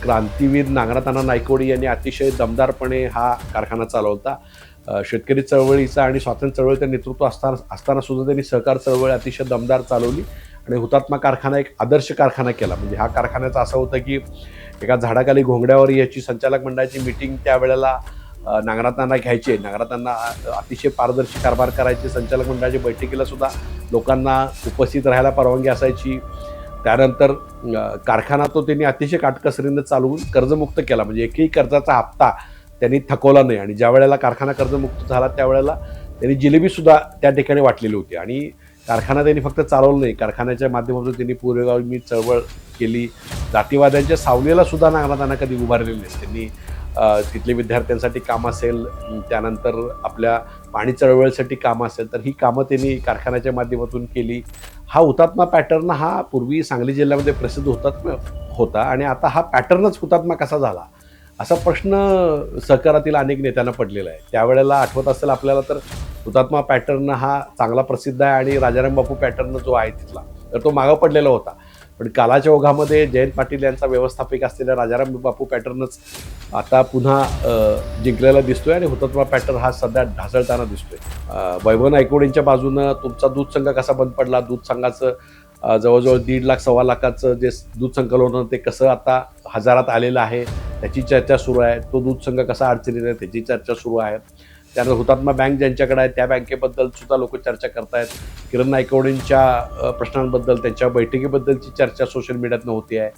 क्रांतीवीर नागनाथांना नायकवडी यांनी अतिशय दमदारपणे हा कारखाना चालवता. शेतकरी चळवळीचा आणि स्वातंत्र्य चळवळीचं नेतृत्व असताना सुद्धा त्यांनी सहकार चळवळ अतिशय दमदार चालवली आणि हुतात्मा कारखाना एक आदर्श कारखाना केला. म्हणजे हा कारखान्याचं असं होतं की एका झाडाखाली घोंगड्यावर याची संचालक मंडळाची मीटिंग त्यावेळेला नागनाथांना घ्यायचे. नागनाथांना अतिशय पारदर्शी कारभार करायचे. संचालक मंडळाच्या बैठकीला सुद्धा लोकांना उपस्थित राहायला परवानगी असायची. त्यानंतर कारखाना तो त्यांनी अतिशय काटकसरीनं चालवून कर्जमुक्त केला. म्हणजे एकही कर्जाचा हप्ता त्यांनी थकवला नाही आणि ज्या वेळेला कारखाना कर्जमुक्त झाला त्यावेळेला त्यांनी जिलेबीसुद्धा त्या ठिकाणी वाटलेली होती. आणि कारखाना त्यांनी फक्त चालवलं नाही, कारखान्याच्या माध्यमातून त्यांनी पूर्वगामी चळवळ केली. जातीवाद्यांच्या सावलीला सुद्धा नागनाथांना कधी उभारलेले नाही. त्यांनी तिथले विद्यार्थ्यांसाठी काम असेल, त्यानंतर आपल्या पाणी चळवळीसाठी काम असेल, तर ही कामं त्यांनी कारखान्याच्या माध्यमातून केली. हा हुतात्मा पॅटर्न हा पूर्वी सांगली जिल्ह्यामध्ये प्रसिद्ध होता आणि आता हा पॅटर्नच हुतात्मा कसा झाला असा प्रश्न सहकारातील अनेक नेत्यांना पडलेला आहे. त्यावेळेला आठवत असेल आपल्याला तर हुतात्मा पॅटर्न हा चांगला प्रसिद्ध आहे आणि राजाराम बापू पॅटर्न जो आहे तिथला तर तो मागं पडलेला होता. पण कालाच्या ओघामध्ये जयंत पाटील यांचा व्यवस्थापक असलेला राजाराम बापू पॅटर्नच आता पुन्हा जिंकलेला दिसतोय आणि हुतात्मा पॅटर्न हा सध्या ढासळताना दिसतोय. वैभव नायकवडींच्या बाजूनं तुमचा दूध संघ कसा बंद पडला, दूध संघाचं जवळजवळ 1.5 लाख 1.25 लाखाचं जे दूध संकलन होतं ते कसं आता हजारात आलेलं आहे त्याची चर्चा सुरू आहे. तो दूध संघ कसा अडचणीत आहे त्याची चर्चा सुरू आहे. त्यानंतर हुतात्मा बँक ज्यांच्याकडे आहे त्या बँकेबद्दल सुद्धा लोक चर्चा करतायत. किरण नायकवडींच्या प्रश्नांबद्दल, त्यांच्या बैठकीबद्दलची चर्चा सोशल मीडियातनं होती आहे.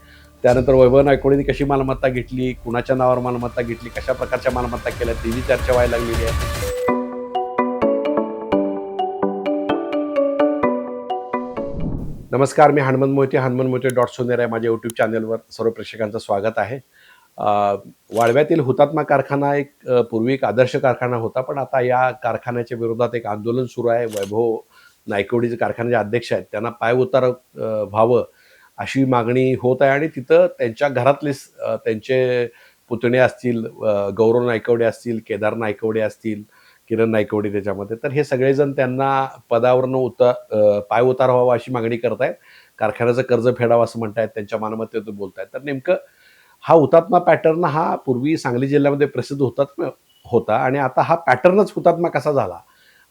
त्यानंतर वैभव नायकवडींनी कशी मालमत्ता घेतली, कुणाच्या नावावर मालमत्ता घेतली, कशा प्रकारच्या मालमत्ता केल्या त्याची चर्चा व्हायला लागलेली आहे. नमस्कार, मी हनुमंत मोहिते .सोनेर आहे माझ्या यूट्यूब चॅनलवर सर्व प्रेक्षकांचं स्वागत आहे. वाळव्यातील हुतात्मा कारखाना पूर्वी एक आदर्श कारखाना होता, पण आता या कारखान्याच्या विरोधात एक आंदोलन सुरू आहे. वैभव नायकवडी जे कारखान्याचे अध्यक्ष आहेत त्यांना पायउतार व्हावं अशी मागणी होत आहे आणि तिथं त्यांच्या घरातले त्यांचे पुतणे असतील, गौरव नायकवडे असतील, केदार नायकवडे असतील, किरण नायकवडी त्याच्यामध्ये, तर हे सगळेजण त्यांना पदावरनं पायउतार व्हावा अशी मागणी करतायत. कारखान्याचं कर्ज फेडावं असं म्हणतायत, त्यांच्या मालमत्तेतून बोलतायत. तर नेमकं हा हुतात्मा पॅटर्न हा पूर्वी सांगली जिल्ह्यामध्ये प्रसिद्ध होता आणि आता हा पॅटर्नच हुतात्मा कसा झाला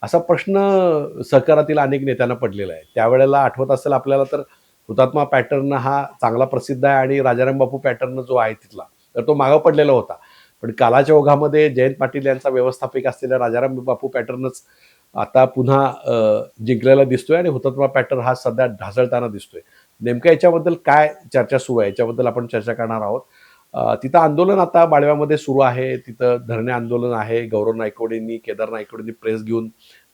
असा प्रश्न सहकारातील अनेक नेत्यांना पडलेला आहे. त्यावेळेला आठवत असेल आपल्याला तर हुतात्मा पॅटर्न हा चांगला प्रसिद्ध आहे आणि राजाराम बापू पॅटर्न जो आहे तिथला तर तो मागं पडलेला होता. पण कालाच्या ओघामध्ये जयंत पाटील यांचा व्यवस्थापक असलेला राजाराम बापू पॅटर्नच आता पुन्हा जिंकलेला दिसतोय आणि हुतात्मा पॅटर्न हा सध्या ढासळताना दिसतोय. नेमकं याच्याबद्दल काय चर्चा सुरू आहे याच्याबद्दल आपण चर्चा करणार आहोत. तिथं आंदोलन आता बाळव्यामध्ये सुरू आहे, तिथं धरणे आंदोलन आहे. गौरव नायकवडींनी, केदार नायकवडींनी प्रेस घेऊन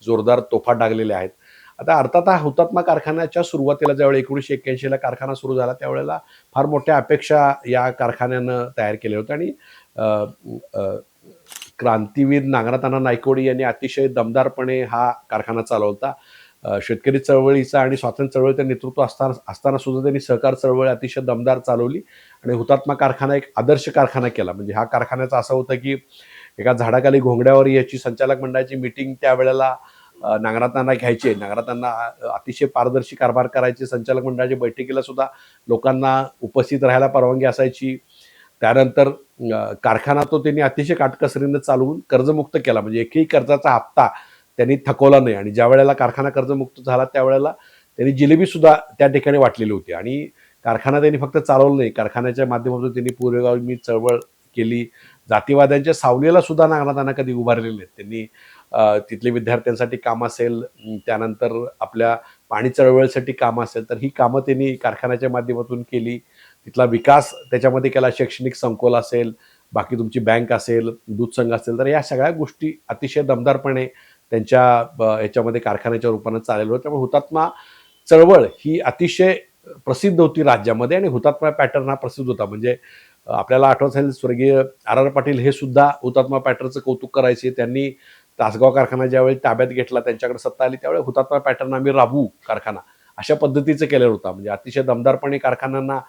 जोरदार तोफा डागलेल्या आहेत. आता अर्थात हा हुतात्मा कारखान्याच्या सुरुवातीला ज्यावेळी 1981ला कारखाना सुरू झाला त्यावेळेला फार मोठ्या अपेक्षा या कारखान्यानं तयार केल्या होत्या आणि क्रांतीवीर नागनाथांना नायकवडी यांनी अतिशय दमदारपणे हा कारखाना चालवता. शेतकरी चळवळीचा आणि स्वातंत्र्य चळवळीचं नेतृत्व असताना सुद्धा त्यांनी सहकार चळवळ अतिशय दमदार चालवली आणि हुतात्मा कारखाना एक आदर्श कारखाना केला. म्हणजे हा कारखान्याचं असं होतं की एका झाडाखाली घोंगड्यावर याची संचालक मंडळाची मीटिंग त्यावेळेला नागनाथांना घ्यायचे. नागनाथांना अतिशय पारदर्शी कारभार करायचे. संचालक मंडळाच्या बैठकीला सुद्धा लोकांना उपस्थित राहायला परवानगी असायची. त्यानंतर कारखाना तो त्यांनी अतिशय काटकसरीनं चालवून कर्जमुक्त केला. म्हणजे एकही कर्जाचा हप्ता त्यांनी थकवला नाही आणि ज्या वेळेला कारखाना कर्जमुक्त झाला त्यावेळेला त्यांनी जिलेबीसुद्धा त्या ठिकाणी वाटलेली होती. आणि कारखाना त्यांनी फक्त चालवलं नाही, कारखान्याच्या माध्यमातून त्यांनी पूर्वगामी चळवळ केली. जातीवाद्यांच्या सावलीला सुद्धा नागनाथांना कधी उभारलेले नाहीत. त्यांनी तिथले विद्यार्थ्यांसाठी काम असेल, त्यानंतर आपल्या पाणी चळवळीसाठी काम असेल, तर ही कामं त्यांनी कारखान्याच्या माध्यमातून केली. तिथला विकास त्याच्यामध्ये केला. शैक्षणिक संकुल असेल, बाकी तुमची बँक असेल, दूध संघ असेल, तर या सगळ्या गोष्टी अतिशय दमदारपणे त्यांच्या याच्यामध्ये कारखान्याच्या रूपानं चाललेलं होतं. त्यामुळे हुतात्मा चळवळ ही अतिशय प्रसिद्ध होती राज्यामध्ये आणि हुतात्मा पॅटर्न हा प्रसिद्ध होता. म्हणजे आपल्याला आठवत असेल स्वर्गीय आर पाटील हे सुद्धा हुतात्मा पॅटर्नचं कौतुक करायचे. त्यांनी तासगाव कारखाना ज्यावेळी ताब्यात घेतला, त्यांच्याकडे सत्ता आली त्यावेळी हुतात्मा पॅटर्न आम्ही राबवू कारखाना अशा पद्धतीचं केलेलं होता. म्हणजे अतिशय दमदारपणे कारखान्यांना,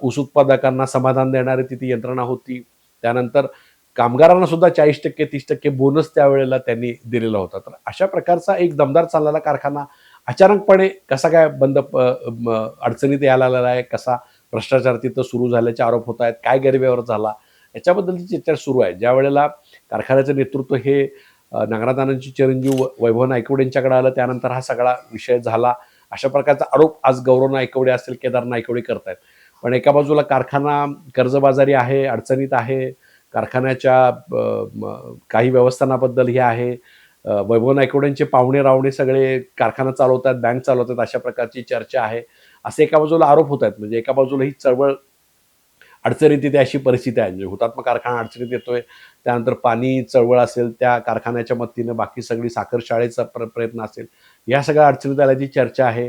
ऊस उत्पादकांना समाधान देणारी तिथे यंत्रणा होती. त्यानंतर कामगारांना सुद्धा 40% 30% बोनस त्यावेळेला त्यांनी दिलेला होता. तर अशा प्रकारचा एक दमदार चाललेला कारखाना अचानकपणे कसा काय बंद अडचणीत यायला आलेला आहे, कसा भ्रष्टाचार तिथं सुरू झाल्याचे आरोप होत आहेत, काय गैरव्यवहार झाला याच्याबद्दलची चर्चा सुरू आहे. ज्या वेळेला कारखान्याचं नेतृत्व हे नागनाथांची चिरंजीव वैभव नायकवडे यांच्याकडे आलं, त्यानंतर हा सगळा विषय झाला. अशा प्रकारचा आरोप आज गौरव नायकवडे असतील, केदार नायकवडे करतायत. पण एका बाजूला कारखाना कर्जबाजारी आहे, अडचणीत आहे, कारखान्याच्या काही व्यवस्थापनाबद्दल हे आहे, वैभव नायकवडेंचे पाहुणे रावणे सगळे कारखाना चालवतात, बँक चालवतात, अशा प्रकारची चर्चा आहे. असे एका बाजूला आरोप होत आहेत. म्हणजे एका बाजूला ही चळवळ अडचणीत येते अशी परिस्थिती आहे. म्हणजे हुतात्मा कारखाना अडचणीत येतोय, त्यानंतर पाणी चळवळ असेल, त्या कारखान्याच्या मदतीनं बाकी सगळी साखर शाळेचा प्रयत्न असेल, या सगळ्या अडचणीत आल्याची चर्चा आहे.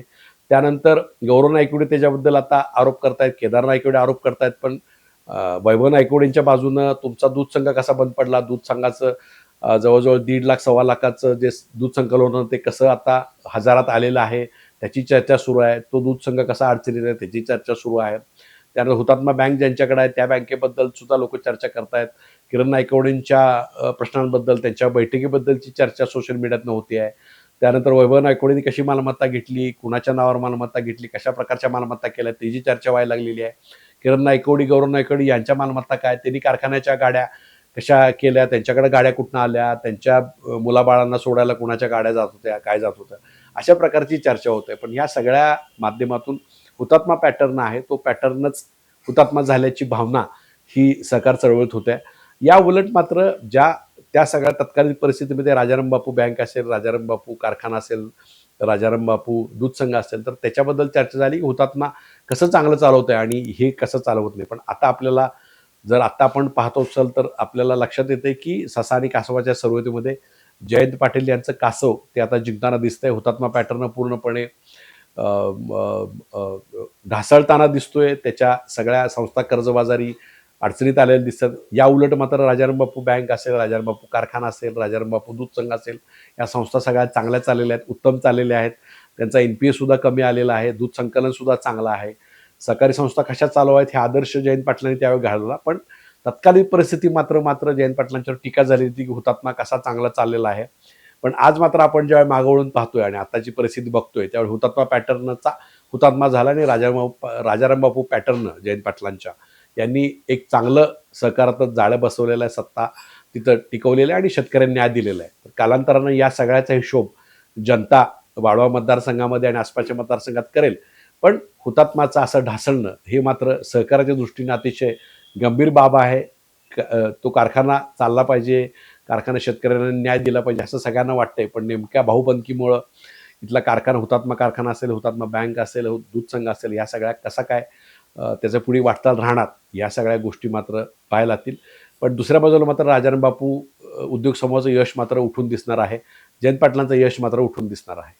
त्यानंतर गौरव नायकवडे त्याच्याबद्दल आता आरोप करतायत, केदार नायकवडे आरोप करतायत. पण वैभव नायकवडेंच्या बाजूनं तुमचा दूध संघ कसा बंद पडला, दूध संघाचं जवळजवळ 1.5 लाख, 1.25 लाखाचं जे दूध संकलन होतं ते कसं आता हजारात आलेलं आहे, त्याची चर्चा सुरू आहे. तो दूध संघ कसा अडचणीत आहे त्याची चर्चा सुरू आहे. त्यानंतर हुतात्मा बँक ज्यांच्याकडे आहे त्या बँकेबद्दल सुद्धा लोक चर्चा करतायत. किरण नायकवडेंच्या प्रश्नांबद्दल, त्यांच्या बैठकीबद्दलची चर्चा सोशल मीडियातनं होती आहे. त्यानंतर वैभव नायकवडेंनी कशी मालमत्ता घेतली, कुणाच्या नावावर मालमत्ता घेतली, कशा प्रकारच्या मालमत्ता केल्या त्याची चर्चा व्हायला लागलेली आहे. किरण नायकवडी, गौरव नायकवडी यांच्या मालमत्ता काय, त्यांनी कारखान्याच्या गाड्या कशा केल्या, त्यांच्याकडे गाड्या कुठनं आल्या, त्यांच्या मुलाबाळांना सोडायला कुणाच्या गाड्या जात होत्या, काय जात होत्या, अशा प्रकारची चर्चा होते. पण ह्या सगळ्या माध्यमातून हुतात्मा पॅटर्न आहे, तो पॅटर्नच हुतात्मा झाल्याची भावना ही सहकार चळवळीत होत्या. या उलट मात्र त्या सगळ्या तत्कालीन परिस्थितीमध्ये राजाराम बापू बँक असेल, राजाराम बापू कारखाना असेल, राजाराम बापू दूध संघ असेल, तर त्याच्याबद्दल चर्चा झाली की हुतात्मा कसं चांगलं चालवतंय आणि हे कसं चालवत नाही. पण आता आपल्याला जर आता आपण पाहतो असाल तर आपल्याला लक्षात येते की ससा आणि कासवाच्या सर्वतीमध्ये जयंत पाटील यांचं कासव ते आता जिंकताना दिसतंय. हुतात्मा पॅटर्न पूर्णपणे ढासळताना दिसतोय. त्याच्या सगळ्या संस्था कर्जबाजारी अडचणीत आलेल्या दिसतात. या उलट मात्र राजाराम बापू बँक असेल, राजाराम बापू कारखाना असेल, राजाराम बापू दूध संघ असेल, या संस्था सगळ्या चांगल्या चाललेल्या आहेत, उत्तम चाललेल्या आहेत. त्यांचा NPA सुद्धा कमी आलेला आहे, दूध संकलन सुद्धा चांगलं आहे. सहकारी संस्था कशा चालवायत हे आदर्श जयंत पाटलांनी त्यावेळी घालवला. पण तत्कालीन परिस्थिती मात्र जयंत पाटलांच्यावर टीका झाली होती की हुतात्मा कसा चांगला चाललेला आहे. पण आज मात्र आपण जेव्हा मागवळून पाहतोय आणि आताची परिस्थिती बघतोय त्यावेळी हुतात्मा पॅटर्नचा हुतात्मा झाला आणि राजाराम बापू पॅटर्न जयंत पाटलांच्या यांनी एक चांगलं सहकारातच जाळं बसवलेलं आहे, सत्ता तिथं टिकवलेलं आहे आणि शेतकऱ्यांनी न्याय दिलेला आहे. तर कालांतरानं या सगळ्याचा हिशोब जनता वाढवा मतदारसंघामध्ये आणि आसपासच्या मतदारसंघात करेल. पण हुतात्माचं असं ढासळणं हे मात्र सहकाराच्या दृष्टीने अतिशय गंभीर बाब आहे. तो कारखाना चालला पाहिजे, कारखाना शेतकऱ्यांना न्याय दिला पाहिजे असं सगळ्यांना वाटतंय. पण नेमक्या भाऊबंदकीमुळं इथला कारखाना, हुतात्मा कारखाना असेल, हुतात्मा बँक असेल, दूध संघ असेल, या सगळ्या कसा काय त्याचं पुढे वाटचाल राहणार, या सगळ्या गोष्टी मात्र पाहायला लागतील. पण दुसऱ्या बाजूला मात्र राजाराम बापू उद्योग समूहाचं यश मात्र उठून दिसणार आहे, जयंत पाटलांचं यश मात्र उठून दिसणार आहे.